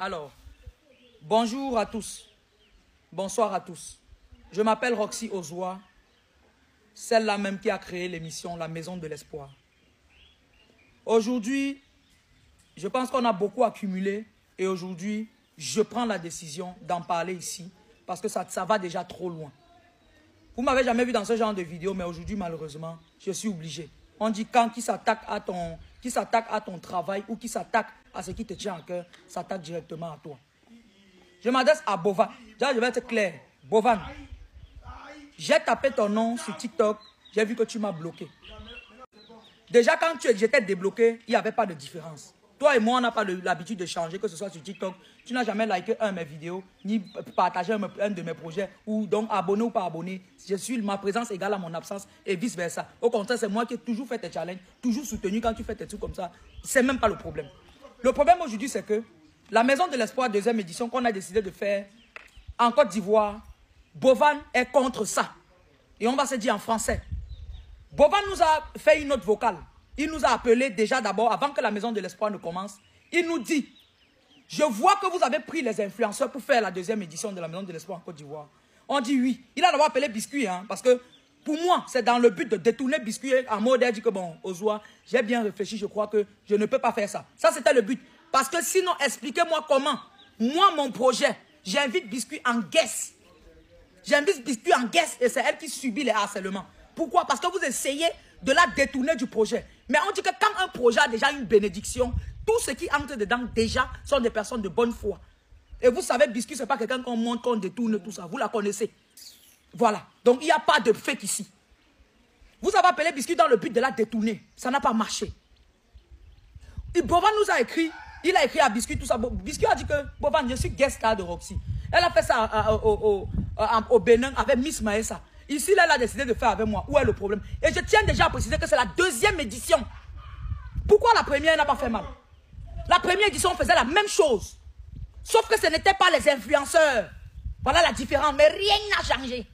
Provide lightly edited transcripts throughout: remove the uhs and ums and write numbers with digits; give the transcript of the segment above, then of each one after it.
Alors, bonjour à tous. Bonsoir à tous. Je m'appelle Roxy Ozoa, celle-là même qui a créé l'émission La Maison de l'Espoir. Aujourd'hui, je pense qu'on a beaucoup accumulé et aujourd'hui, je prends la décision d'en parler ici parce que ça va déjà trop loin. Vous ne m'avez jamais vu dans ce genre de vidéo, mais aujourd'hui, malheureusement, je suis obligé. On dit quand qui s'attaque à ton travail ou qui s'attaque à ce qui te tient à cœur, s'attaque directement à toi. Je m'adresse à Bovan. Déjà, je vais être clair. Bovan, j'ai tapé ton nom sur TikTok, j'ai vu que tu m'as bloqué. Déjà, quand j'étais débloqué, il n'y avait pas de différence. Toi et moi, on n'a pas l'habitude de changer, que ce soit sur TikTok. Tu n'as jamais liké un de mes vidéos, ni partagé un de mes projets, ou donc abonné ou pas abonné. Ma présence égale à mon absence et vice-versa. Au contraire, c'est moi qui ai toujours fait tes challenges, toujours soutenu quand tu fais tes trucs comme ça. C'est même pas le problème. Le problème aujourd'hui, c'est que la Maison de l'Espoir, deuxième édition, qu'on a décidé de faire en Côte d'Ivoire, Bovan est contre ça. Et on va se dire en français. Bovan nous a fait une note vocale. Il nous a appelé déjà d'abord, avant que la Maison de l'Espoir ne commence. Il nous dit, je vois que vous avez pris les influenceurs pour faire la deuxième édition de la Maison de l'Espoir en Côte d'Ivoire. On dit oui. Il a d'abord appelé Biscuit, hein, parce que pour moi, c'est dans le but de détourner Biscuit en mode, il dit que bon, Ozoa, j'ai bien réfléchi, je crois que je ne peux pas faire ça. Ça, c'était le but. Parce que sinon, expliquez-moi comment, moi, mon projet, j'invite Biscuit en guest. J'invite Biscuit en guest et c'est elle qui subit les harcèlements. Pourquoi? Parce que vous essayez de la détourner du projet. Mais on dit que quand un projet a déjà une bénédiction, tous ceux qui entrent dedans déjà sont des personnes de bonne foi. Et vous savez, Biscuit, ce n'est pas quelqu'un qu'on monte, qu'on détourne, tout ça. Vous la connaissez. Voilà. Donc, il n'y a pas de fake ici. Vous avez appelé Biscuit dans le but de la détourner. Ça n'a pas marché. Et Bovan nous a écrit, il a écrit à Biscuit, tout ça. Biscuit a dit que, Bovan, je suis guest star de Roxy. Elle a fait ça au Bénin avec Miss Maessa. Ici, là, elle a décidé de faire avec moi. Où est le problème? Et je tiens déjà à préciser que c'est la deuxième édition. Pourquoi la première n'a pas fait mal? La première édition, on faisait la même chose. Sauf que ce n'était pas les influenceurs. Voilà la différence. Mais rien n'a changé.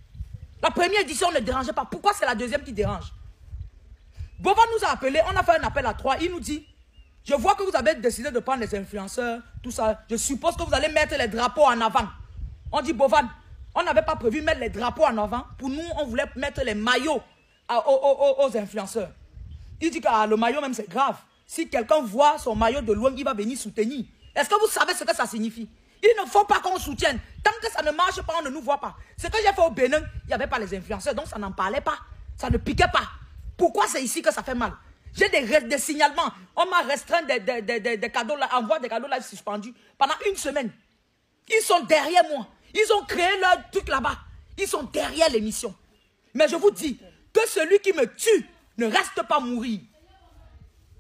La première édition ne dérangeait pas. Pourquoi c'est la deuxième qui dérange? Bovan nous a appelé. On a fait un appel à 3. Il nous dit, je vois que vous avez décidé de prendre les influenceurs, tout ça. Je suppose que vous allez mettre les drapeaux en avant. On dit, Bovan, on n'avait pas prévu mettre les drapeaux en avant. Pour nous, on voulait mettre les maillots aux influenceurs. Il dit que le maillot même, c'est grave. Si quelqu'un voit son maillot de loin, il va venir soutenir. Est-ce que vous savez ce que ça signifie? Il ne faut pas qu'on soutienne. Tant que ça ne marche pas, on ne nous voit pas. Ce que j'ai fait au Bénin, il n'y avait pas les influenceurs, donc ça n'en parlait pas. Ça ne piquait pas. Pourquoi c'est ici que ça fait mal? J'ai des signalements. On m'a restreint des cadeaux, envoie des cadeaux là suspendus pendant une semaine. Ils sont derrière moi. Ils ont créé leur truc là-bas. Ils sont derrière l'émission. Mais je vous dis que celui qui me tue ne reste pas mourir.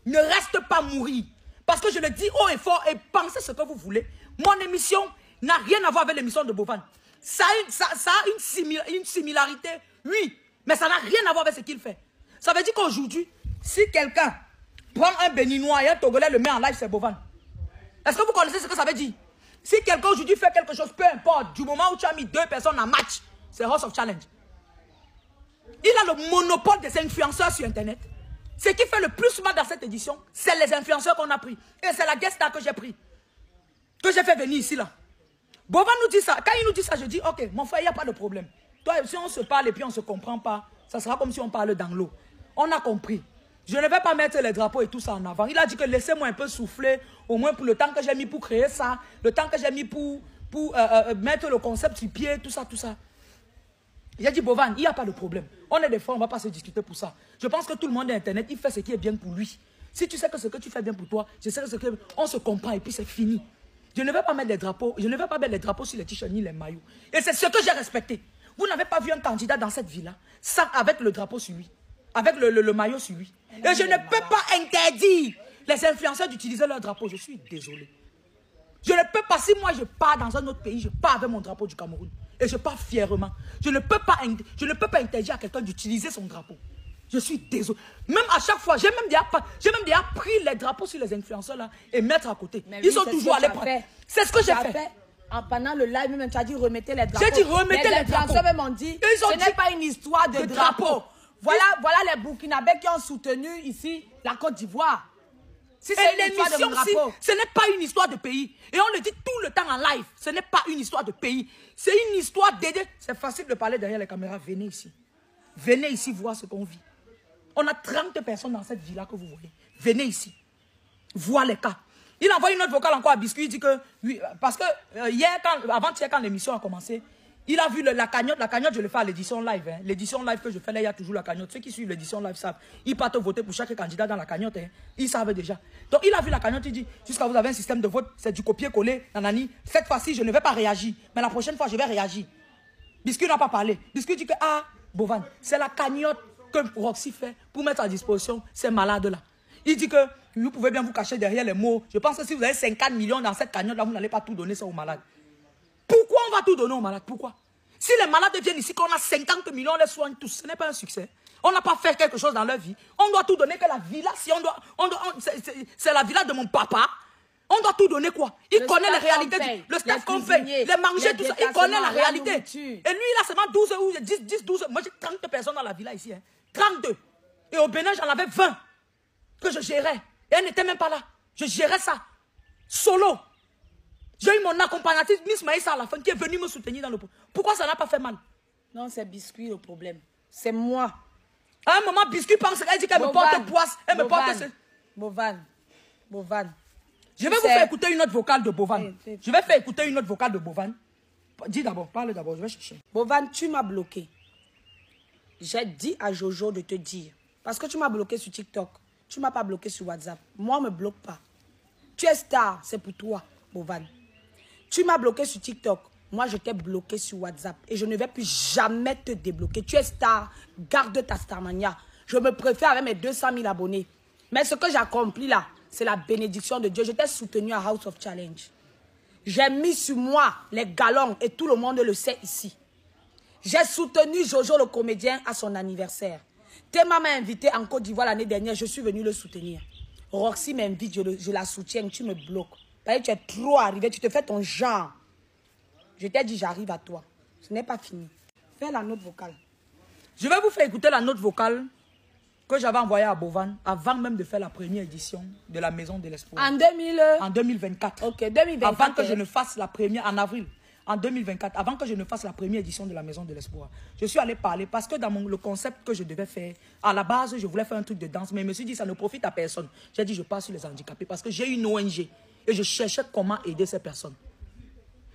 Ne reste pas mourir. Parce que je le dis haut et fort et pensez ce que vous voulez. Mon émission n'a rien à voir avec l'émission de Bovan. Ça a une similarité, oui. Mais ça n'a rien à voir avec ce qu'il fait. Ça veut dire qu'aujourd'hui, si quelqu'un prend un Béninois et un Togolais le met en live, c'est Bovan. Est-ce que vous connaissez ce que ça veut dire? Si quelqu'un aujourd'hui fait quelque chose, peu importe, du moment où tu as mis 2 personnes en match, c'est House of Challenge. Il a le monopole des influenceurs sur Internet. Ce qui fait le plus mal dans cette édition, c'est les influenceurs qu'on a pris. Et c'est la guest star que j'ai pris. Que j'ai fait venir ici, là. Bovan nous dit ça. Quand il nous dit ça, je dis, ok, mon frère, il n'y a pas de problème. Toi, si on se parle et puis on ne se comprend pas, ça sera comme si on parle dans l'eau. On a compris. Je ne vais pas mettre les drapeaux et tout ça en avant. Il a dit que laissez-moi un peu souffler, au moins pour le temps que j'ai mis pour créer ça, le temps que j'ai mis pour mettre le concept sur pied, tout ça, tout ça. J'ai dit, Bovan, il n'y a pas de problème. On est des frères, on ne va pas se discuter pour ça. Je pense que tout le monde est Internet, il fait ce qui est bien pour lui. Si tu sais que ce que tu fais bien pour toi, je sais que ce que... On se comprend et puis c'est fini. Je ne vais pas mettre les drapeaux, je ne vais pas mettre les drapeaux sur les t-shirts ni les maillots. Et c'est ce que j'ai respecté. Vous n'avez pas vu un candidat dans cette ville-là, avec le drapeau sur lui, avec le maillot sur lui. Et je ne peux pas interdire les influenceurs d'utiliser leur drapeau. Je suis désolé. Je ne peux pas, si moi je pars dans un autre pays, je pars avec mon drapeau du Cameroun. Et je pars fièrement. Je ne peux pas interdire à quelqu'un d'utiliser son drapeau. Je suis désolé. Même à chaque fois, j'ai même déjà pris les drapeaux sur les influenceurs là et mettre à côté. Mais ils sont toujours allés prendre. C'est ce que j'ai fait. Pendant le live, même, tu as dit remettez les drapeaux. J'ai dit remettez les drapeaux. Les même ont dit ce n'est pas une histoire de drapeau. Voilà les Burkinabés qui ont soutenu ici la Côte d'Ivoire. Si c'est une histoire de mon drapeau. Ce n'est pas une histoire de pays. Et on le dit tout le temps en live. Ce n'est pas une histoire de pays. C'est une histoire d'aider. C'est facile de parler derrière les caméras. Venez ici. Venez ici voir ce qu'on vit. On a 30 personnes dans cette villa que vous voyez. Venez ici. Voir les cas. Il envoie une autre vocale encore à Biscuit. Il dit que... Oui, parce que avant-hier, quand l'émission a commencé, il a vu la cagnotte. La cagnotte, je le fais à l'édition live. Hein. L'édition live que je fais là, il y a toujours la cagnotte. Ceux qui suivent l'édition live savent. Ils partent voter pour chaque candidat dans la cagnotte. Hein. Ils savent déjà. Donc, il a vu la cagnotte. Il dit, jusqu'à vous avez un système de vote, c'est du copier-coller. Nanani. Cette fois-ci, je ne vais pas réagir. Mais la prochaine fois, je vais réagir. Biscuit n'a pas parlé. Biscuit dit que, ah, Bovan, c'est la cagnotte que Roxy fait pour mettre à disposition ces malades-là. Il dit que vous pouvez bien vous cacher derrière les mots. Je pense que si vous avez 50 millions dans cette cagnotte-là, vous n'allez pas tout donner ça aux malades. Pourquoi on va tout donner aux malades? Pourquoi? Si les malades viennent ici, qu'on a 50 millions, on les soigne tous. Ce n'est pas un succès. On n'a pas fait quelque chose dans leur vie. On doit tout donner que la villa. Si c'est la villa de mon papa. On doit tout donner quoi? Il connaît les réalités. Le staff qu'on paye, les manger, tout ça. Il connaît la réalité. Et lui, il a seulement 12 ou 10, 12. Moi, j'ai 30 personnes dans la villa ici. Hein. 32. Et au Bénin, j'en avais 20 que je gérais. Et elle n'était même pas là. Je gérais ça. Solo. J'ai eu mon accompagnatrice, Miss Maïssa à la fin, qui est venue me soutenir dans le... Pourquoi ça n'a pas fait mal? Non, c'est Biscuit le problème. C'est moi. À un moment, Biscuit pense qu'elle dit qu'elle me porte poisse. Elle me porte... Bovan. Je vais vous faire écouter une autre vocale de Bovan. Je vais faire écouter une autre vocale de Bovan. Dis d'abord, parle d'abord, je vais chercher. Bovan, tu m'as bloqué. J'ai dit à Jojo de te dire. Parce que tu m'as bloqué sur TikTok. Tu ne m'as pas bloqué sur WhatsApp. Moi, on ne me bloque pas. Tu es star, c'est pour toi, Bovan. Tu m'as bloqué sur TikTok. Moi, je t'ai bloqué sur WhatsApp. Et je ne vais plus jamais te débloquer. Tu es star. Garde ta starmania. Je me préfère avec mes 200 000 abonnés. Mais ce que j'ai accompli là, c'est la bénédiction de Dieu. Je t'ai soutenu à House of Challenge. J'ai mis sur moi les galons et tout le monde le sait ici. J'ai soutenu Jojo le comédien à son anniversaire. Théma m'a invité en Côte d'Ivoire l'année dernière. Je suis venu le soutenir. Roxy m'invite, je la soutiens. Tu me bloques. Parce que tu es trop arrivé. Tu te fais ton genre. Je t'ai dit, j'arrive à toi. Ce n'est pas fini. Fais la note vocale. Je vais vous faire écouter la note vocale que j'avais envoyée à Bovan avant même de faire la première édition de la Maison de l'Espoir. En 2024. Ok, 2024. Avant que je ne fasse la première, en avril, en 2024, avant que je ne fasse la première édition de la Maison de l'Espoir. Je suis allé parler parce que dans le concept que je devais faire, à la base, je voulais faire un truc de danse, mais je me suis dit, ça ne profite à personne. J'ai dit, je passe sur les handicapés parce que j'ai une ONG et je cherchais comment aider ces personnes.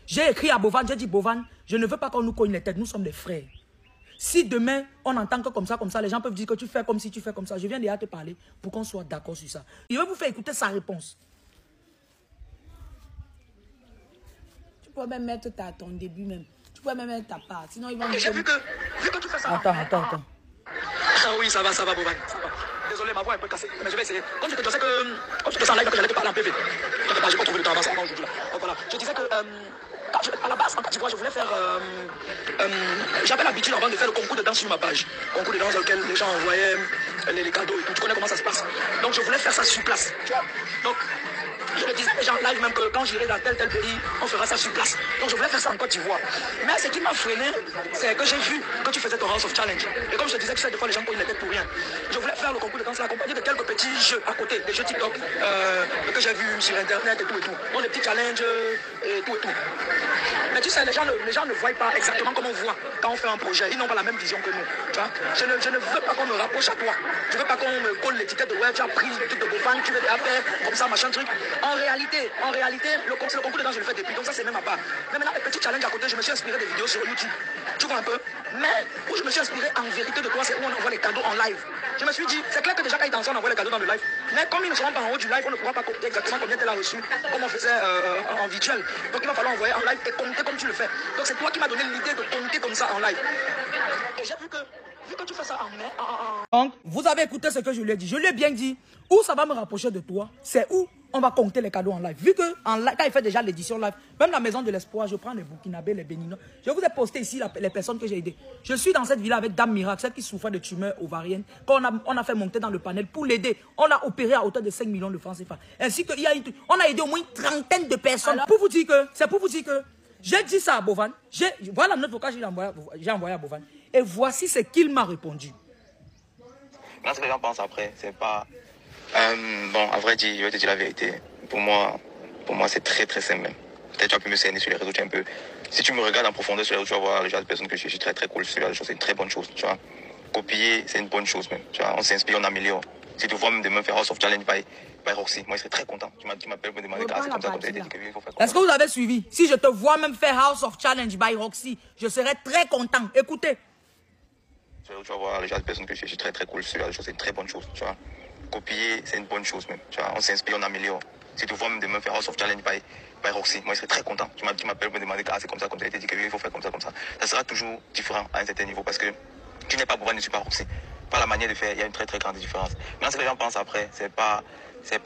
J'ai écrit à Bovan, j'ai dit, Bovan, je ne veux pas qu'on nous cogne les têtes, nous sommes des frères. Si demain, on entend que comme ça, les gens peuvent dire que tu fais comme si tu fais comme ça, je viens déjà te parler pour qu'on soit d'accord sur ça. Je vais vous faire écouter sa réponse. Tu peux même mettre ton début même. Tu peux même mettre ta part, sinon ils vont... J'ai vu que tu fais ça... Attends. Ah oui, ça va, Boban. Désolé, ma voix est un peu cassée, mais je vais essayer. Comme je te disais que... Comme je te sens live, que j'allais te parler en PV. Je n'ai pas trouvé le temps avancer encore aujourd'hui. Donc voilà, je disais que... à la base, en Côte d'Ivoire, je voulais faire... J'avais l'habitude avant de faire le concours de danse sur ma page. Concours de danse dans lequel les gens envoyaient les cadeaux et tout. Tu connais comment ça se passe. Donc je voulais faire ça sur place. Tu vois. Donc... Je me disais déjà en live même que quand j'irai dans tel pays, on fera ça sur place. Donc je voulais faire ça en Côte d'Ivoire. Mais ce qui m'a freiné, c'est que j'ai vu que tu faisais ton House of Challenge. Et comme je te disais, tu sais, des fois les gens cognent les têtes pour rien. Je voulais faire le concours de danse accompagné de quelques petits jeux à côté, des jeux TikTok que j'ai vus sur internet et tout. Donc des petits challenges et tout. Mais tu sais, les gens ne voient pas exactement comme on voit quand on fait un projet. Ils n'ont pas la même vision que nous. Tu vois? Je ne veux pas qu'on me rapproche à toi. Je ne veux pas qu'on me colle l'étiquette de ouais, tu as pris le truc de Bovan, tu veux faire comme ça, machin truc. En réalité, le concours de danse, je le fais depuis, donc ça c'est même à part. Mais maintenant, les petits challenges à côté, je me suis inspiré des vidéos sur YouTube. Tu vois un peu? Mais où je me suis inspiré en vérité de toi, c'est où on envoie les cadeaux en live. Je me suis dit, c'est clair que déjà quand ils dansent, on envoie les cadeaux dans le live. Mais comme ils ne seront pas en haut du live, on ne pourra pas compter exactement combien tu as reçu, comme on faisait en virtuel. Donc il va falloir envoyer en live et compter comme tu le fais. Donc c'est toi qui m'as donné l'idée de compter comme ça en live. Et j'ai vu que tu fais ça en mai. Donc, vous avez écouté ce que je lui ai dit. Je lui ai bien dit, où ça va me rapprocher de toi, c'est où on va compter les cadeaux en live. Vu que quand il fait déjà l'édition live, même la Maison de l'Espoir, je prends les Burkinabés, les Béninois. Je vous ai posté ici les personnes que j'ai aidées. Je suis dans cette villa avec Dame Miracle, celle qui souffrait de tumeurs ovariennes, qu'on a fait monter dans le panel pour l'aider. On l'a opéré à hauteur de 5 millions de francs CFA. Ainsi que, on a aidé au moins une trentaine de personnes. Alors, c'est pour vous dire que j'ai dit ça à Bovan. Voilà notre vocal, j'ai envoyé à Bovan. Et voici ce qu'il m'a répondu. Là, ce que les gens pensent après, c'est pas Bon, à vrai dire, je vais te dire la vérité. Pour moi c'est très très simple même. Peut-être tu as pu me cerner sur les réseaux, tu es un peu... Si tu me regardes en profondeur sur les réseaux, tu vas voir le genre de personne que je suis très très cool. C'est une très bonne chose, tu vois. Copier, c'est une bonne chose même. Tu vois, on s'inspire, on améliore. Si tu vois même demain faire House of Challenge by Roxy, moi je serais très content. Tu m'appelles pour me demander c'est comme ça, comme ça, il faut faire. Est-ce que vous avez suivi? Si je te vois même faire House of Challenge by Roxy, je serais très content. Écoutez. Tu vas voir le genre de personne que je suis très très cool. C'est une très bonne chose, tu vois. Copier, c'est une bonne chose même. Tu vois, on s'inspire, on améliore. Si tu vois même demain faire House of Challenge by Roxy, moi je serais très content. Tu m'appelles pour me demander c'est comme ça, comme ça, il faut faire comme ça, comme ça. Ça sera toujours différent à un certain niveau parce que tu n'es pas Bovan, ne suis pas Roxy. Par la manière de faire, il y a une très très grande différence. Maintenant, ce que les gens pensent après, c'est pas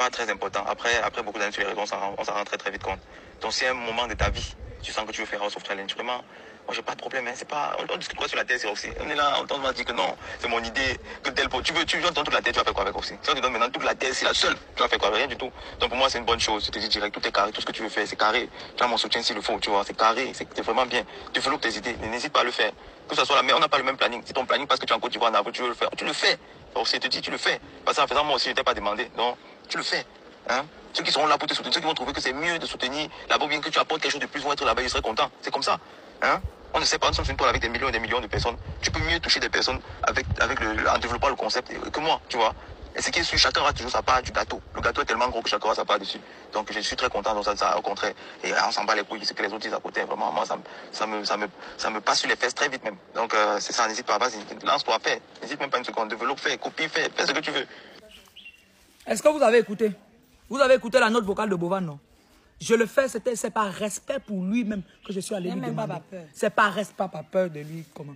très important. Après beaucoup d'années sur les réseaux, on s'en rend très très vite compte. Donc, c'est un moment de ta vie, tu sens que tu veux faire House of Challenge. Vraiment, moi, j'ai pas de problème. Hein. C'est pas, on discute quoi sur la tête, c'est Roxy. On est là, on va dire que non, c'est mon idée, que tel pot. Tu veux donner toute la tête, tu vas faire quoi avec Roxy? Si on te donne maintenant toute la tête, c'est la seule, tu vas faire quoi? Rien du tout. Donc, pour moi, c'est une bonne chose. Je te dis direct, tout est carré, tout ce que tu veux faire, c'est carré. Tu as mon soutien s'il le faut, tu vois, c'est carré, c'est vraiment bien. Tu développes tes idées, n'hésite pas à le faire. Que ce soit la mais on n'a pas le même planning. Si ton planning parce que tu es en Côte d'Ivoire, tu veux le faire, tu le fais. Roxy te dit, tu le fais. Parce qu'en faisant, moi aussi, je t'ai pas demandé. Donc, tu le fais. Hein? Ceux qui seront là pour te soutenir, ceux qui vont trouver que c'est mieux de soutenir là-bas, bien que tu apportes quelque chose de plus, vont être là-bas, ils seraient contents. C'est comme ça. Hein? On ne sait pas, nous sommes sur une toile avec des millions et des millions de personnes. Tu peux mieux toucher des personnes en développant le concept que moi, tu vois. Et ce qui est sûr, chacun aura toujours sa part du gâteau. Le gâteau est tellement gros que chacun aura sa part dessus. Donc je suis très content dans ça, au contraire. Et on s'en bat les couilles, ce que les autres disent à côté. Vraiment, moi, ça me passe sur les fesses très vite même. Donc c'est ça, n'hésite pas, vas-y, lance-toi, fais. N'hésite même pas une seconde, développe, fais, copie, fais ce que tu veux. Est-ce que vous avez écouté? Vous avez écouté la note vocale de Bovan, non? Je le fais, c'est par respect pour lui-même que je suis allé lui demander. C'est par respect, pas par peur de lui, comment?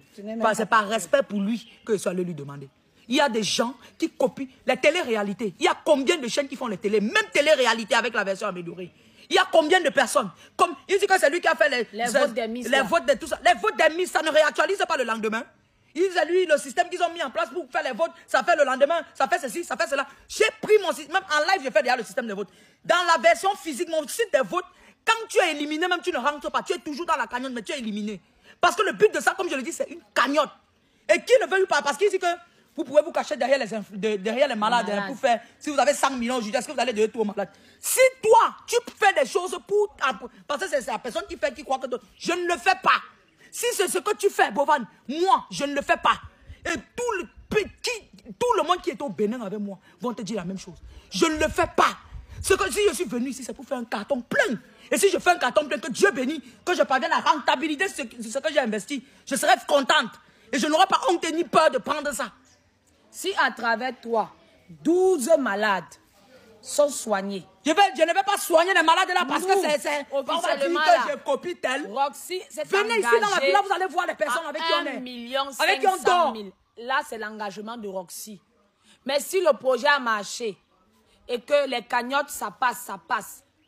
C'est par respect pour lui que je suis allé lui demander. Il y a des gens qui copient les téléréalités. Il y a combien de chaînes qui font les télés, même téléréalités avec la version améliorée? Il y a combien de personnes? Comme il dit que c'est lui qui a fait les votes des Miss. Les votes de tout ça. Les votes des Miss, ça ne réactualise pas le lendemain. C'est lui le système qu'ils ont mis en place pour faire les votes, ça fait le lendemain, ça fait ceci, ça fait cela. J'ai pris mon système, même en live, j'ai fait déjà le système de vote. Dans la version physique, mon site de vote, quand tu es éliminé, même tu ne rentres pas, tu es toujours dans la cagnotte, mais tu es éliminé. Parce que le but de ça, comme je le dis, c'est une cagnotte. Et qui ne veut pas, parce qu'il dit que vous pouvez vous cacher derrière les malades pour faire, si vous avez 5 millions aujourd'hui, est-ce que vous allez devenir tout aux malades? Si toi, tu fais des choses pour, parce que c'est la personne qui fait, qui croit que je ne le fais pas. Si c'est ce que tu fais, Bovan, moi, je ne le fais pas. Et tout le monde qui est au Bénin avec moi vont te dire la même chose. Je ne le fais pas. Si je suis venu ici, c'est pour faire un carton plein. Et si je fais un carton plein, que Dieu bénisse, que je parvienne à rentabiliser ce que j'ai investi, je serai contente. Et je n'aurai pas honte ni peur de prendre ça. Si à travers toi, 12 malades sont soignés. Je ne vais pas soigner les malades là parce que c'est officiellement que je copie tel. Roxy, venez ici dans la ville, là vous allez voir les personnes avec qui on est. 1,5 million. Là, c'est l'engagement de Roxy. Mais si le projet a marché et que les cagnottes, ça passe.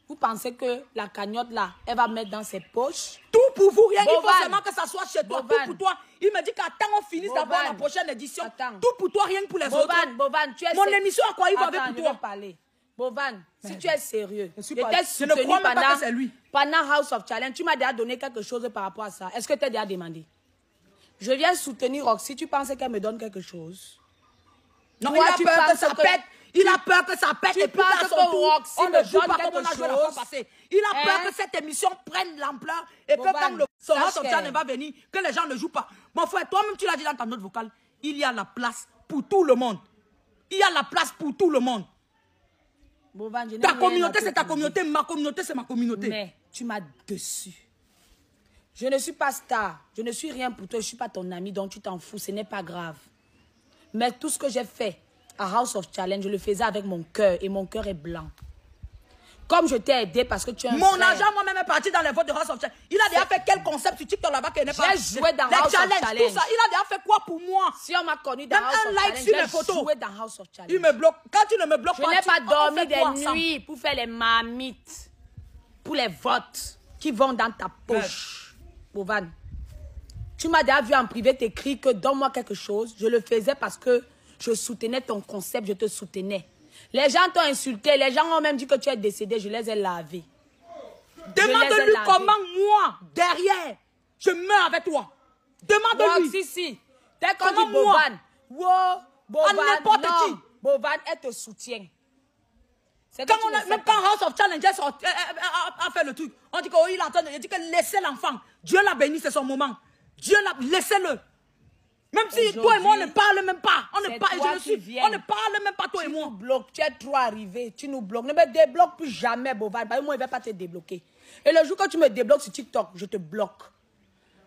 Vous pensez que la cagnotte là, elle va mettre dans ses poches? Tout pour vous, rien. Il faut seulement que ça soit chez toi. Tout pour toi. Il me dit qu'attends on finisse d'avoir la prochaine édition. Tout pour toi, rien que pour les autres. Bovan, tu es mon émission à quoi il va avec pour toi? Bovan, si tu es sérieux, je ne crois même pas que c'est lui. Pendant House of Challenge, tu m'as déjà donné quelque chose par rapport à ça. Est-ce que tu as déjà demandé? Je viens soutenir Roxy, tu penses qu'elle me donne quelque chose? Non, il a peur que ça pète. Il a peur que ça pète et puis à son tour, on ne joue pas comme on a joué la fois passée. Il a peur que cette émission prenne l'ampleur et que quand le House of Challenge va venir, que les gens ne jouent pas. Mon frère, toi-même tu l'as dit dans ta note vocale, il y a la place pour tout le monde. Il y a la place pour tout le monde. Ta communauté, c'est ta communauté. Ma communauté, c'est ma communauté. Mais tu m'as déçu. Je ne suis pas star. Je ne suis rien pour toi. Je ne suis pas ton ami, donc tu t'en fous. Ce n'est pas grave. Mais tout ce que j'ai fait à House of Challenge, je le faisais avec mon cœur. Et mon cœur est blanc. Comme je t'ai aidé parce que tu es un Mon argent, moi-même, est parti dans les votes de House of Challenge. Il a déjà fait quel concept sur TikTok là-bas qu'il n'est pas... J'ai joué dans House of Challenge. Tout ça. Il a déjà fait quoi pour moi? Si on m'a connu dans House of Challenge, j'ai joué dans House of Challenge. Il me bloque. Quand tu ne me bloques pas, je n'ai pas dormi des nuits pour faire les marmites. Pour les votes qui vont dans ta poche. Bovan, tu m'as déjà vu en privé t'écrire que donne-moi quelque chose. Je le faisais parce que je soutenais ton concept, je te soutenais. Les gens t'ont insulté, les gens ont même dit que tu es décédé, je les ai lavés. Demande-lui comment moi, derrière, je meurs avec toi. Demande-lui. Si. Dès qu'on dit Bovan, Bovan, n'importe qui. Bovan, elle te soutient. Même quand House of Challenge a fait le truc, on dit qu'il est en train de dire que laissez l'enfant. Dieu l'a béni, c'est son moment. Dieu l'a, laissez-le. Même si toi et moi, on ne parle même pas. On ne parle même pas, toi et moi. Tu es trop arrivé, tu nous bloques. Ne me débloque plus jamais, Bovan. Moi, je ne vais pas te débloquer. Et le jour que tu me débloques sur TikTok, je te bloque.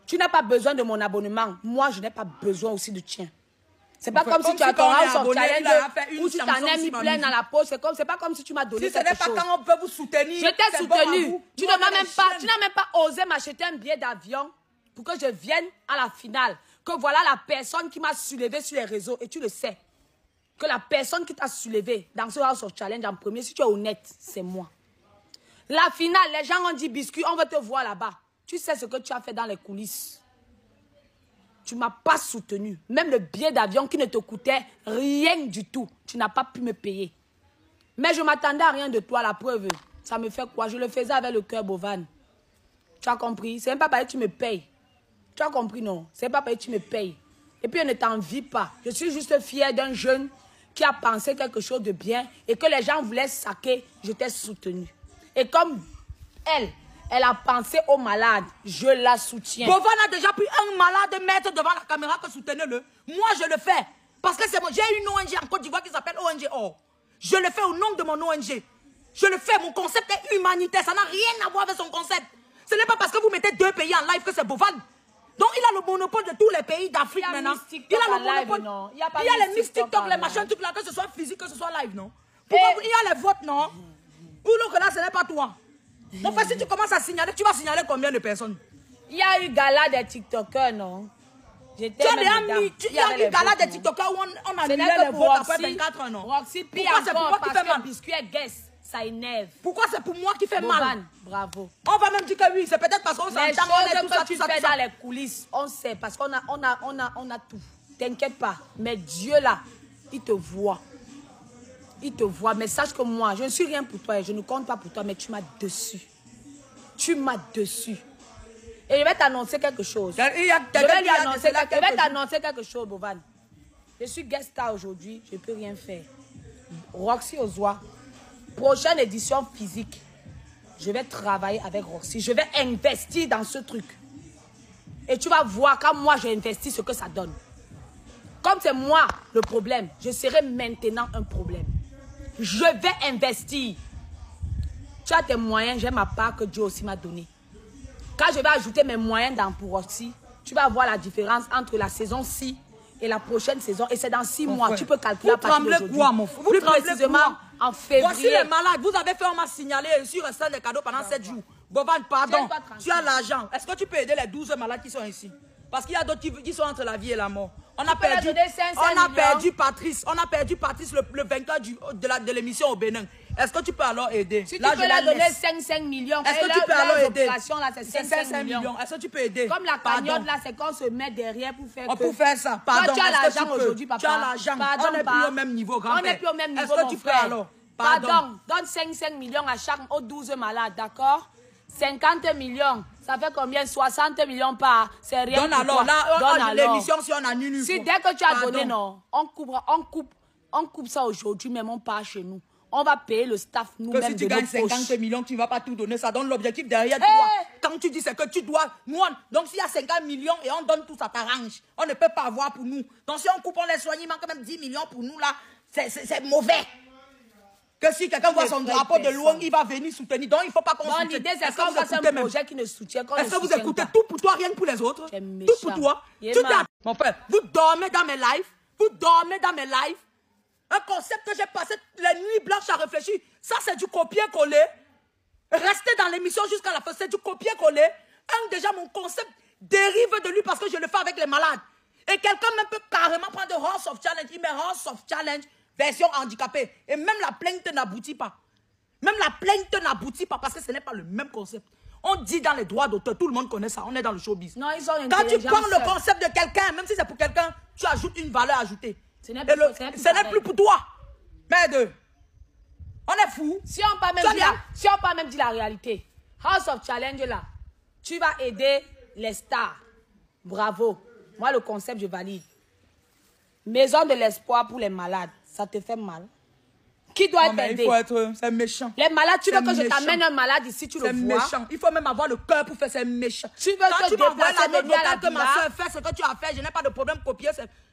Tu n'as pas besoin de mon abonnement. Moi, je n'ai pas besoin aussi de tien. C'est pas comme si tu as ton House of Challenge ou tu t'en as mis plein dans la poche. C'est pas comme si tu m'as donné quelque chose. Si ce n'est pas quand on peut vous soutenir. Je t'ai soutenu. Tu n'as même pas osé m'acheter un billet d'avion pour que je vienne à la finale. Que voilà la personne qui m'a soulevé sur les réseaux. Et tu le sais. Que la personne qui t'a soulevé dans ce House of Challenge en premier, si tu es honnête, c'est moi. La finale, les gens ont dit biscuit, on va te voir là-bas. Tu sais ce que tu as fait dans les coulisses. Tu ne m'as pas soutenu. Même le billet d'avion qui ne te coûtait rien du tout. Tu n'as pas pu me payer. Mais je m'attendais à rien de toi, la preuve. Ça me fait quoi? Je le faisais avec le cœur, Bovan. Tu as compris? C'est même pas parce que tu me payes. Tu as compris, non? C'est pas parce que tu me payes. Et puis, je ne t'envie pas. Je suis juste fière d'un jeune qui a pensé quelque chose de bien et que les gens voulaient saquer. Je t'ai soutenu. Et comme elle a pensé aux malades, je la soutiens. Bovan a déjà pris un malade mettre devant la caméra que soutenez-le. Moi, je le fais. Parce que c'est moi. J'ai une ONG en Côte d'Ivoire qui s'appelle ONG Or. Je le fais au nom de mon ONG. Je le fais. Mon concept est humanitaire. Ça n'a rien à voir avec son concept. Ce n'est pas parce que vous mettez 2 pays en live que c'est Bovan. Donc, il a le monopole de tous les pays d'Afrique maintenant. Il a le monopole. Non. Il y a les Miss TikTok, les machins, tout là, que ce soit physique, que ce soit live, non? Pourquoi il y a les votes, non? Pour nous, que là, ce n'est pas toi. Mon frère, si tu commences à signaler, tu vas signaler combien de personnes? Il y a eu gala des TikTokers, non? Tu as eu gala des TikTokers où on a annulé les votes après 24 ans, non? Roxy, puis encore parce que biscuit est guest, ça énerve. Pourquoi c'est pour moi qui fait mal? Bravo. On va même dire que oui, c'est peut-être parce qu'on s'entend, on est tout ça, tu fais dans les coulisses, on sait, parce qu'on a tout. T'inquiète pas, mais Dieu là, il te voit. Il te voit, mais sache que moi, je ne suis rien pour toi et je ne compte pas pour toi, mais tu m'as dessus. Tu m'as dessus. Et je vais t'annoncer quelque chose. Je vais t'annoncer quelque chose, Bovan. Je suis guest star aujourd'hui, je ne peux rien faire. Roxy Ozoa, prochaine édition physique, je vais travailler avec Roxy. Je vais investir dans ce truc. Et tu vas voir quand moi j'ai investi ce que ça donne. Comme c'est moi le problème, je serai maintenant un problème. Je vais investir. Tu as tes moyens, j'ai ma part que Dieu aussi m'a donné. Quand je vais ajouter mes moyens dans pour Roxy, tu vas voir la différence entre la saison-ci et la prochaine saison. Et c'est dans 6 mois. Tu peux calculer à partir d'aujourd'hui. Plus précisément, en février. Voici les malades. Vous avez fait, on m'a signalé sur un stand de cadeaux pendant 7 jours. Bovan, pardon. Tu as l'argent. Est-ce que tu peux aider les 12 malades qui sont ici? Parce qu'il y a d'autres qui sont entre la vie et la mort. On a perdu Patrice. On a perdu Patrice, le vainqueur de l'émission au Bénin. Est-ce que tu peux alors aider? Si là, tu peux leur donner 5 millions. Est-ce que tu peux alors aider? C'est 5 millions. Est-ce que tu peux aider? Comme la cagnotte là, c'est qu'on se met derrière pour faire Pour faire ça. Pardon. Tu as l'argent aujourd'hui, papa. Tu as l'argent. On n'est plus au même niveau, grand-père. On n'est plus au même niveau, est-ce que tu peux alors? Pardon. Donne 5 millions aux 12 malades, d'accord? 50 millions. Ça fait combien? 60 millions par. C'est rien. Donne alors. Là, l'émission, si on annule. Si dès que tu as donné, non, on coupe ça aujourd'hui, même on part chez nous. On va payer le staff nous-mêmes. Que si tu gagnes 50 millions, tu ne vas pas tout donner. Ça donne l'objectif derrière toi. Quand tu dis c'est que tu dois. Nous, donc s'il y a 50 millions et on donne tout, ça t'arrange. On ne peut pas avoir pour nous. Donc si on coupe, on les soigne, il manque quand même 10 millions pour nous là. C'est mauvais. Que si quelqu'un voit son drapeau de loin, il va venir soutenir. Donc il ne faut pas qu'on soutienne. L'idée c'est qu'on fasse un projet qui ne soutient pas. Est-ce que vous écoutez tout pour toi, rien que pour les autres? Tout pour toi. Mon frère, vous dormez dans mes lives. Vous dormez dans mes lives. Un concept que j'ai passé les nuits blanches à réfléchir. Ça, c'est du copier-coller. Restez dans l'émission jusqu'à la fin. C'est du copier-coller. Déjà, mon concept dérive de lui parce que je le fais avec les malades. Et quelqu'un même peut carrément prendre House of Challenge. Il met House of Challenge version handicapée. Et même la plainte n'aboutit pas. Même la plainte n'aboutit pas parce que ce n'est pas le même concept. On dit dans les droits d'auteur, tout le monde connaît ça. On est dans le showbiz. Non, ils ont quand tu prends le concept de quelqu'un, même si c'est pour quelqu'un, tu ajoutes une valeur ajoutée. Ce n'est plus pour toi. Merde. On est fou. Si on peut même dire la réalité, House of Challenge là, tu vas aider les stars. Bravo. Moi, le concept, je valide. Maison de l'espoir pour les malades. Ça te fait mal. Qui doit être Il aidé? faut être... C'est méchant. Les malades, tu veux que je méchant. t'amène un malade ici, tu le vois? C'est méchant. Il faut même avoir le cœur pour faire, c'est méchant. Tu veux Quand que tu m'envoies la note déplacer vocale que ma Villa? soeur fait, ce que tu as fait, je n'ai pas de problème copier.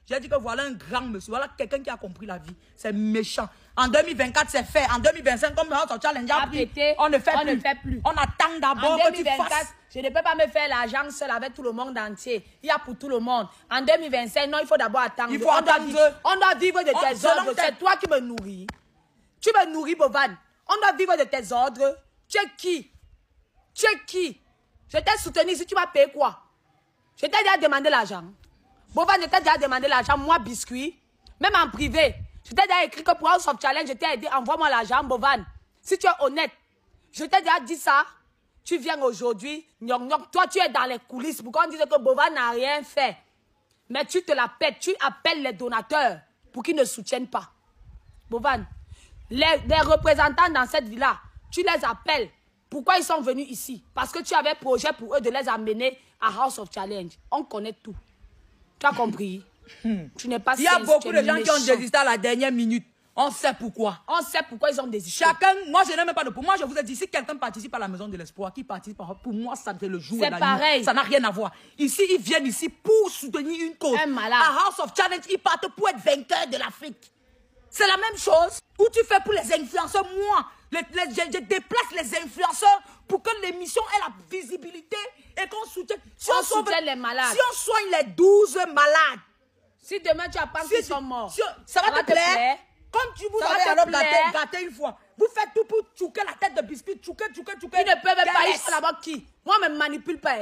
J'ai dit que voilà un grand monsieur, voilà quelqu'un qui a compris la vie. C'est méchant. En 2024, c'est fait. En 2025, comme House of Challenge a pris, on ne fait plus. On attend d'abord que tu fasses. Je ne peux pas me faire l'argent seul avec tout le monde entier. Il y a pour tout le monde. En 2025, non, il faut d'abord attendre. Il faut attendre. On doit vivre de tes ordres. C'est toi qui me nourris. Tu me nourris, Bovan. On doit vivre de tes ordres. Tu es qui? Tu es qui? Je t'ai soutenu si tu m'as payé quoi? Je t'ai déjà demandé l'argent. Bovan, je t'ai déjà demandé l'argent. Moi, biscuit. Même en privé. Je t'ai déjà écrit que pour House of Challenge, je t'ai aidé. Envoie-moi l'argent, Bovan. Si tu es honnête. Je t'ai déjà dit ça. Tu viens aujourd'hui. Toi, tu es dans les coulisses. Pourquoi on disait que Bovan n'a rien fait? Mais tu te la pètes. Tu appelles les donateurs pour qu'ils ne soutiennent pas. Bovan. Les représentants dans cette ville-là, tu les appelles. Pourquoi ils sont venus ici? Parce que tu avais projet pour eux de les amener à House of Challenge. On connaît tout. Tu as compris? Tu n'es pas. Il y a beaucoup de gens qui ont désisté à la dernière minute. On sait pourquoi. On sait pourquoi ils ont désisté. Chacun, moi je n'ai même pas de pour moi, je vous ai dit, si quelqu'un participe à la Maison de l'Espoir, qui participe, pour moi, ça fait le jour et la nuit. C'est pareil. Ça n'a rien à voir. Ici, ils viennent ici pour soutenir une cause. Un malade. À House of Challenge, ils partent pour être vainqueurs de l'Afrique. C'est la même chose. Où tu fais pour les influenceurs, moi, je déplace les influenceurs pour que l'émission ait la visibilité et qu'on soutienne. Si on soutienne les malades. Si on soigne les 12 malades. Si demain tu apprends qu'ils sont morts. Ça va te plaire? Comme tu vous avez alors gâté une fois. Vous faites tout pour tchouquer la tête de biscuit, tchouquer. Ils ne peuvent même pas, ils sont là-bas qui? Moi, je ne me manipule pas.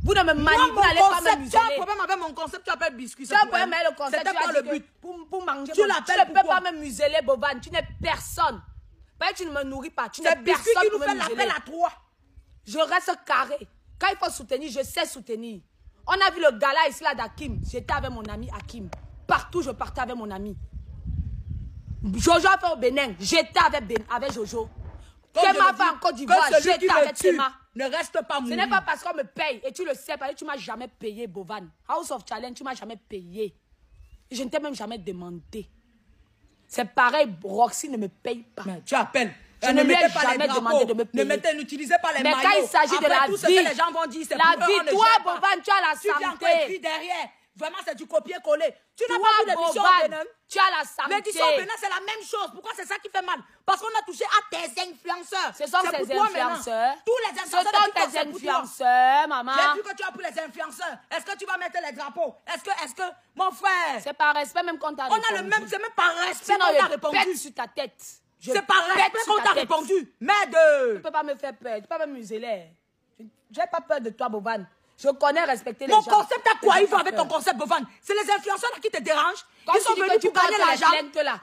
Vous ne me manipulez, vous n'allez pas me museler. Tu as un problème avec mon concept, tu appelles biscuit. Tu as un problème avec le concept, c'était quoi le but? Pour manger. Tu l'appelles ne peux pas me museler, Bovan. Tu n'es personne. Tu ne me nourris pas. Tu n'es personne qui pour nous me fait l'appel à toi. Je reste carré. Quand il faut soutenir, je sais soutenir. On a vu le gala ici là d'Hakim. J'étais avec mon ami Hakim. Partout, je partais avec mon ami. Jojo a fait au Bénin. J'étais avec Jojo. Kema fait en Côte d'Ivoire. J'étais avec Kema. Ne reste pas mourir. Ce n'est pas parce qu'on me paye. Et tu le sais, parce que tu ne m'as jamais payé, Bovan. House of Challenge, tu ne m'as jamais payé. Je ne t'ai même jamais demandé. C'est pareil, Roxy ne me paye pas. Mais tu appelles. Je ne lui ai jamais demandé de me payer. N'utilisez pas les maillots. Mais quand il s'agit de la tout vie, ce que les gens vont dire, c'est la vie, toi, Bovan, tu as la santé. Tu viens encore écrire derrière. Vraiment, c'est du copier-coller. Tu n'as pas vu l'émission au Bénin? Tu as la santé. L'édition au Bénin, c'est la même chose. Pourquoi c'est ça qui fait mal? Parce qu'on a touché à tes influenceurs. Ce sont ces influenceurs. Tous les influenceurs. Ce sont tes influenceurs, maman. J'ai vu que tu as pour les influenceurs. Est-ce que tu vas mettre les drapeaux? Est-ce que, mon frère? C'est par respect même qu'on t'a répondu. On a le même, c'est même par respect qu'on t'a répondu. Pète sur ta tête. C'est par respect qu'on t'a répondu. Mais tu peux pas me faire peur. Tu peux pas me museler. Je n'ai pas peur de toi, Bovan. Je connais respecter les gens. Mon concept à quoi il faut avec ton concept, Bovan? C'est les influenceurs là qui te dérangent. Ils sont venus pour gagner l'argent.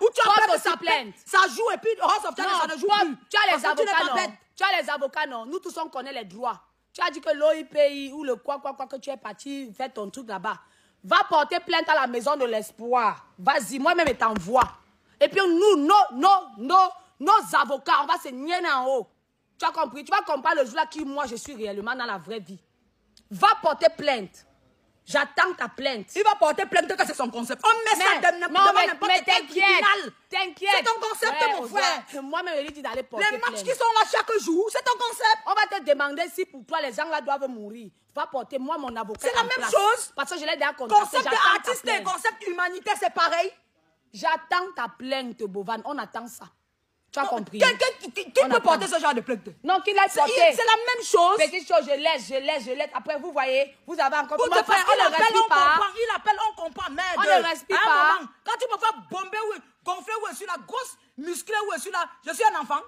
Ou tu as peur que ça plainte. Ça joue et puis House of Challenge, ça ne joue plus. Tu as les avocats, non? Tu as les avocats, non? Nous tous, on connaît les droits. Tu as dit que l'OIPI ou le quoi que tu es parti faire ton truc là-bas. Va porter plainte à la Maison de l'Espoir. Vas-y, moi-même, je t'envoie. Et puis nous, nos avocats, on va se nier en haut. Tu as compris? Tu vas comprendre le jour là qui moi je suis réellement dans la vraie vie. Va porter plainte. J'attends ta plainte. Il va porter plainte que c'est son concept. On met ça devant n'importe quel tribunal. T'inquiète. C'est ton concept, mon frère. Moi-même, je lui dis d'aller porter plainte. Les matchs qui sont là chaque jour, c'est ton concept. On va te demander si pour toi, les gens là doivent mourir. Va porter moi mon avocat. C'est la même chose. Parce que je l'ai déjà contacté. Concept artiste et concept humanitaire, c'est pareil. J'attends ta plainte, Bovan. On attend ça. Tu as compris? Qui peut porter ce genre de plainte? Non, qui l'a porté? C'est la même chose. Petite chose, je laisse. Après, vous voyez, vous avez encore... Pour te faire, il appelle, on comprend. Mais on ne respire pas. Quand tu me fais bomber ou gonfler ou sur la grosse musclée ou sur la... Je suis un enfant.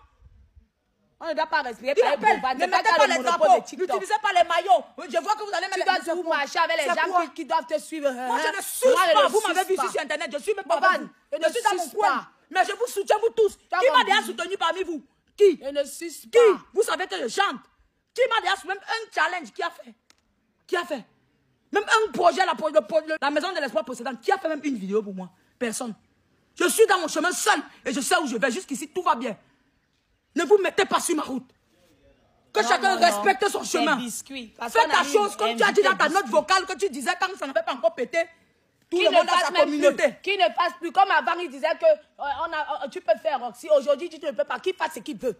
On ne doit pas respirer. Il appelle, ne mettez pas les drapeaux, n'utilisez pas les maillots. Je vois que vous allez mettre les drapeaux. Tu dois marcher avec les gens qui doivent te suivre. Moi, je ne suis pas. Vous m'avez vu ici sur Internet, je suis même pas. Je suis dans mon coin. Mais je vous soutiens, vous tous. Qui m'a déjà soutenu parmi vous? Qui? Je ne suis pas. Qui? Vous savez que je chante. Qui m'a déjà soutenu? Même un challenge, qui a fait? Qui a fait? Même un projet, la Maison de l'Espoir précédente, qui a fait même une vidéo pour moi? Personne. Je suis dans mon chemin seul et je sais où je vais. Jusqu'ici, tout va bien. Ne vous mettez pas sur ma route. Que chacun respecte son chemin. Fais ta chose comme tu as dit dans ta note vocale que tu disais quand ça n'avait pas encore pété. Tout le monde a sa communauté. Qui ne fasse plus. Comme avant, il disait que tu peux faire Roxy. Aujourd'hui, tu ne peux pas. Qui fasse ce qu'il veut.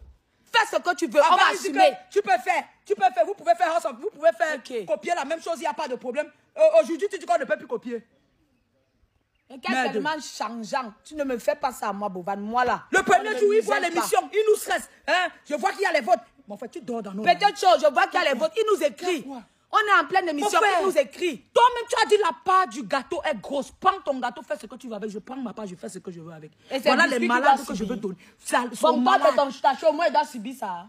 Fais ce que tu veux. On va assumer. Tu peux faire. Vous pouvez faire House of. Vous pouvez faire copier la même chose. Il n'y a pas de problème. Aujourd'hui, tu dis qu'on ne peut plus copier. Et qu'est-ce tellement changeant. Tu ne me fais pas ça à moi, Bovan. Moi là. Le premier jour, il voit l'émission. Il nous stresse. Hein? Je vois qu'il y a les votes. Mais en fait, tu dors dans nos... Petite chose, je vois qu'il y a les votes. Il nous écrit. On est en pleine émission, il nous écrit. Toi-même, tu as dit la part du gâteau est grosse. Prends ton gâteau, fais ce que tu veux avec. Je prends ma part, je fais ce que je veux avec. Et voilà les malades que je veux donner. Bon, toi, ta chaud, moi, il doit subir ça.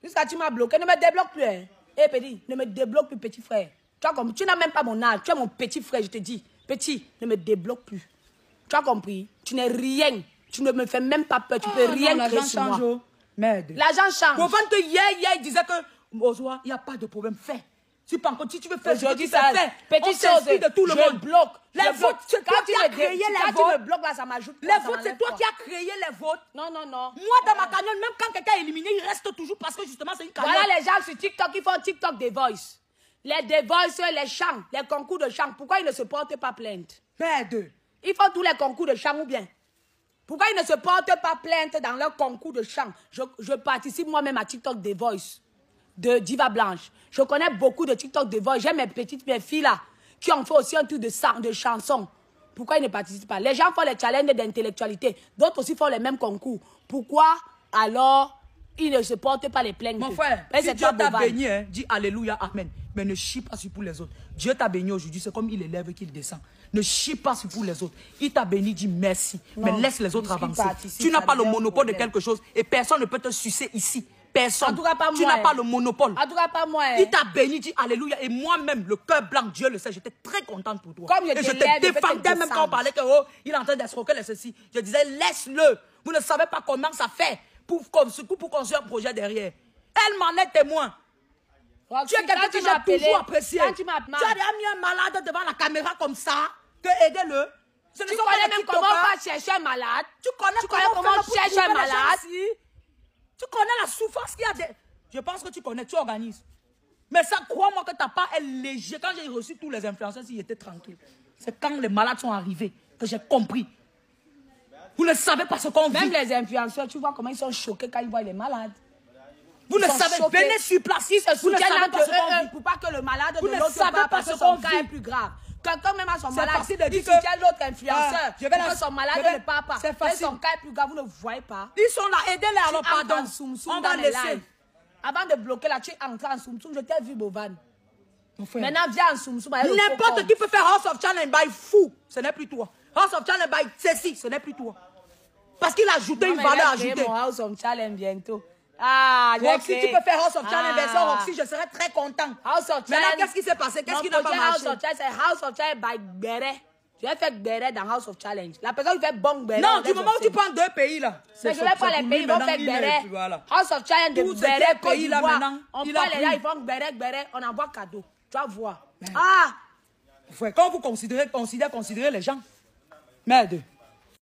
Jusqu'à tu m'as bloqué. Ne me débloque plus. Hein. Eh, petit, ne me débloque plus, petit frère. Tu n'as même pas mon âge. Tu es mon petit frère, je te dis. Petit, ne me débloque plus. Tu as compris? Tu n'es rien. Tu ne me fais même pas peur. Tu peux rien créer sur moi. Merde. L'argent change. Pour vendre que hier, il disait que, Ozoa, il n'y a pas de problème. Fais. Si tu veux faire aujourd'hui, ça fait. Petite chose, de tout le monde. Bloque. Les votes, c'est toi qui as créé les votes. Quand tu me bloques là, ça m'ajoute. Les votes, c'est toi qui as créé les votes. Non. Moi, dans ma cagnotte, même quand quelqu'un est éliminé, il reste toujours parce que justement, c'est une cagnotte. Voilà les gens sur TikTok qui font TikTok des voice. Les The Voice, les chants, les concours de chant. Pourquoi ils ne se portent pas plainte? Merde. Ils font tous les concours de chant ou bien? Pourquoi ils ne se portent pas plainte dans leur concours de chant? Je participe moi-même à TikTok The Voice de Diva Blanche. Je connais beaucoup de TikTok The Voice. J'ai mes filles là qui ont fait aussi un truc de chansons. Pourquoi ils ne participent pas? Les gens font les challenges d'intellectualité. D'autres aussi font les mêmes concours. Pourquoi alors ils ne se portent pas les plaintes? Mon frère, si Dieu t'a béni, hein, dis Alléluia, Amen. Mais ne chie pas sur pour les autres. Dieu t'a béni aujourd'hui, c'est comme il élève qu'il descend. Ne chie pas sur pour les autres. Il t'a béni, dis merci. Non, mais laisse les autres avancer. Tu n'as pas le monopole de quelque chose et personne ne peut te sucer ici. Personne. En tout cas, pas moi. Tu n'as pas le monopole. En tout cas, pas moi. Il t'a béni, dis Alléluia. Et moi-même, le cœur blanc, Dieu le sait, j'étais très contente pour toi. Comme et je te défendais même quand on parlait que il est en train d'escroquer les ceci. Je disais, laisse-le. Vous ne savez pas comment ça fait pour construire un projet derrière. Elle m'en est témoin. Tu es quelqu'un que j'ai toujours apprécié. Tu as mis un malade devant la caméra comme ça, que aidez-le. Tu connais même comment on va chercher un malade. Tu connais comment on cherche un malade. Tu connais la souffrance qu'il y a. Je pense que tu connais, tu organises. Mais ça, crois-moi que tu n'as pas un léger. Quand j'ai reçu tous les influenceurs, ils étaient tranquilles. C'est quand les malades sont arrivés que j'ai compris. Vous ne savez pas ce qu'on vit. Même les influenceurs, tu vois comment ils sont choqués quand ils voient les malades. Vous ne savez pas, venez sur place. Vous ne savez pas ce qu'on vit. Pour pas que le malade de l'autre part, parce que son cas est plus grave. Quelqu'un même a son malade, il soutient l'autre influenceur. Que son malade ne part pas. Et son cas est plus grave, vous ne voyez pas. Ils sont là, aidez-les alors, pardon. On va laisser. Avant de bloquer là, tu es entré en Soum Soum, je t'ai vu, Bovan. Maintenant, viens en Soum Soum. N'importe qui peut faire House of Challenge by fou. Ce n'est plus toi. House of Challenge by ceci, ce n'est plus toi. Parce qu'il a ajouté une valeur ajoutée. Mon House of Challenge bientôt. Ah, Roxy, tu peux faire House of Challenge version Roxy, je serais très content. House of Challenge. Maintenant, qu'est-ce qui s'est passé? Qu'est-ce qui n'a pas marché? House of Challenge, c'est House of Challenge by Beret. Tu vas faire Beret dans House of Challenge. La personne qui fait bon Beret. Non, du moment où tu prends 2 pays là. Mais je vais pas les pays, ils vont faire Beret. House of Challenge de Beret, pays là maintenant. On parle les là, ils font Beret, on envoie cadeau. Tu vas voir. Ah! Quand vous considérez les gens, merde.